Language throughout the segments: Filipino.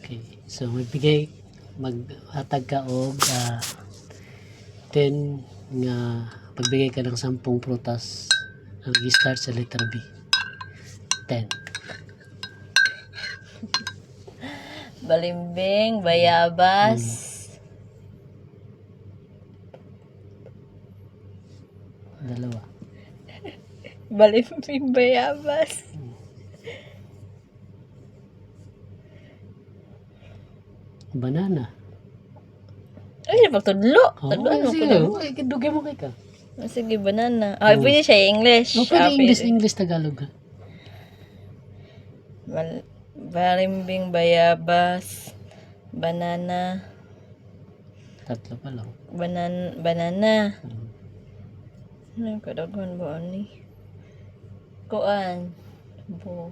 Okay. So, maghatag ka og 10 nga pagbigay ka ng 10 prutas na nag-start sa letter B. 10. Balimbing, bayabas, Dalawa. balimbing, bayabas, Banana. ay, pagtudlo. Oh, Tudloan mo ko sige. na. Okay, dugay mo kay ka. Sige, banana. Ay, pwede siya English. Oh, pwede Pwede. English, Tagalog. Balimbing, bayabas, banana, Tatlo pa lang. banana. Hmm. Ano yung kadaghan ba ani? Kuan. Bo.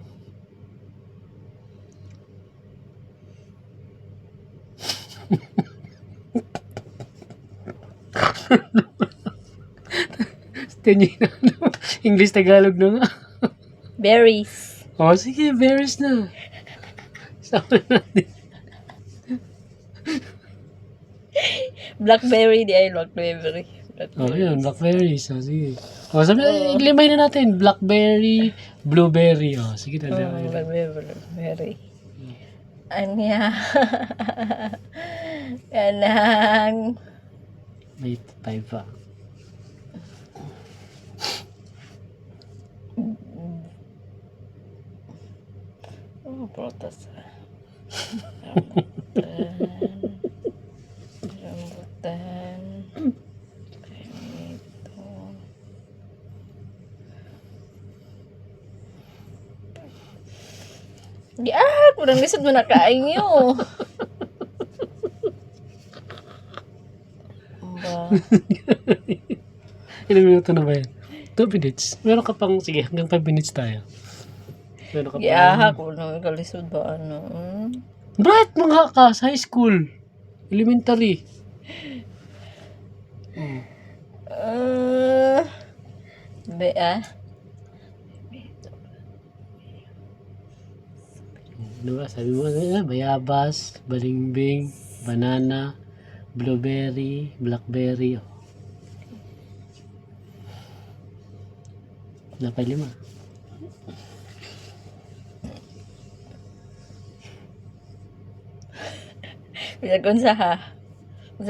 Tingin na. English, Tagalog na nga. Berries. Oh, sige, berries na. Sama natin. Blackberry, di ay blackberry. Oh, yun, blackberries. Oh, sige. Oh, sabi, limay na natin. Blackberry, blueberry. Oh, sige na. Blackberry. Anya. Kanang. May 5 pa. Oh, protas. Rambutan. Ito. Kurang lisod mo na kain nyo. Ba? Ilang minuto na ba yan? 2 minutes. Meron ka pang, sige, hanggang 5 minutes tayo. Meron ka pang... Kung nang kalisod ba ano? Bright mga ka sa high school. Elementary. Diba? Sabi mo na, bayabas, balimbing, banana, blueberry, blackberry. Oh. Napay 5. Bisag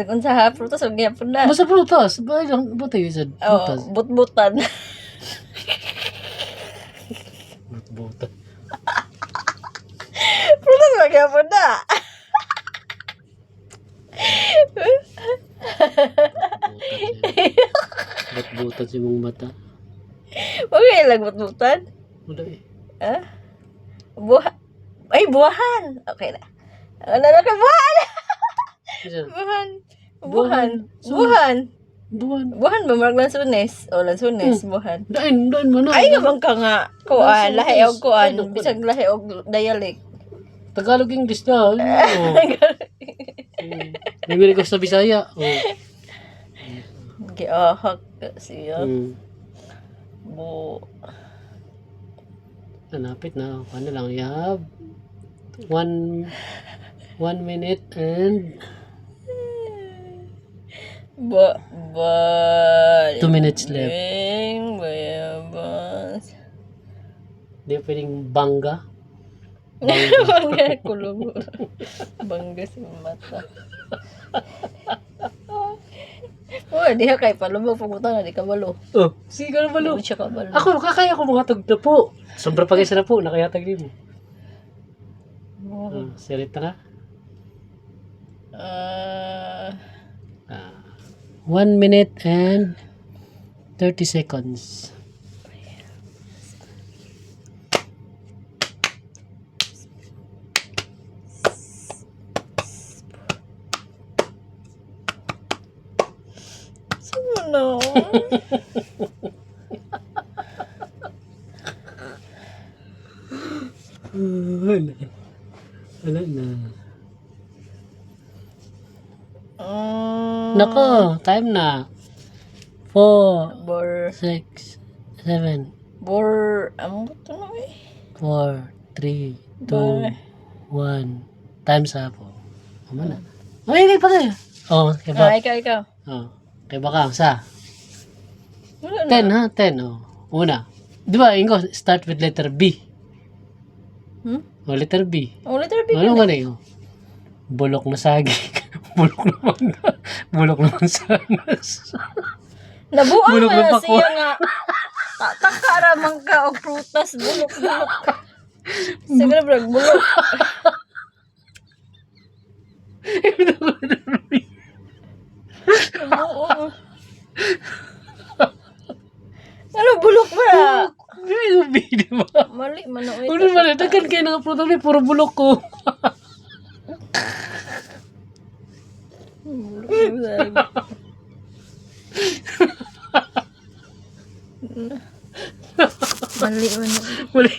unsa ha, prutas og gyapon na. Basta prutas. Ba lang buta yun sa prutas. But-butan. Buta. Prutas og gyapon na. Buta si mong mata. Okay lang but-butan. Wala eh. Ah? Buwahan. Okay na. Ano na ka buwahan? Buwahan. Buwan. Buwahan ba marag lansunes? O lansunes, buwahan. Dain man na. Ay naman ka nga. Kuan, Lansunes. lahi og kuan, Ay, naku. bisag lahi og dialect. Tagalog English na. Oh. Bibili ko sa Bisaya. Oh. Giahak siya. Bu. Nanapit na. Ano lang, you have 1 minute and 2 minutes left. Bayabas. Hindi pwedeng bangga. Bangga kulong. Bangga sa mata. Oh, diha kay palubog pamutan na di ka balo. Oh, sige ka na balo. Di siya ka balo. Ako, kakaya ko mga tag na po. Sobrang pag-isa na po, nakayatag din mo. Salita na. 1 minute and 30 seconds. No. Wala na. Nako, time na. 4, Bor. 6, 7, Bor. Ang buto na eh. 4, 3, 2, 1. Times up. Oh. Tama na. Hindi pa tayo. Oh, kay Ah, Bak. ikaw. Oh, kay Bakang. Sa? Wala na. 10 ha? 10. Oh. Una. Di ba, Ingo, start with letter B. Hmm? O, letter B. Oh, letter B. Ano galing? Oh. Bulok na saging. Bulok na mangga. Bulok na mansanas. Nabuang Bulok mo na na pakwan. siya nga. Takaraman ka og prutas. Bulok. Siguro, bro, bulok. Oo. Ano, bulok ba? Ano B, di ba? Mali, manoy. Ano naman, dagan kayo ng prutas, puro bulok ko. Mali, mali. Mali.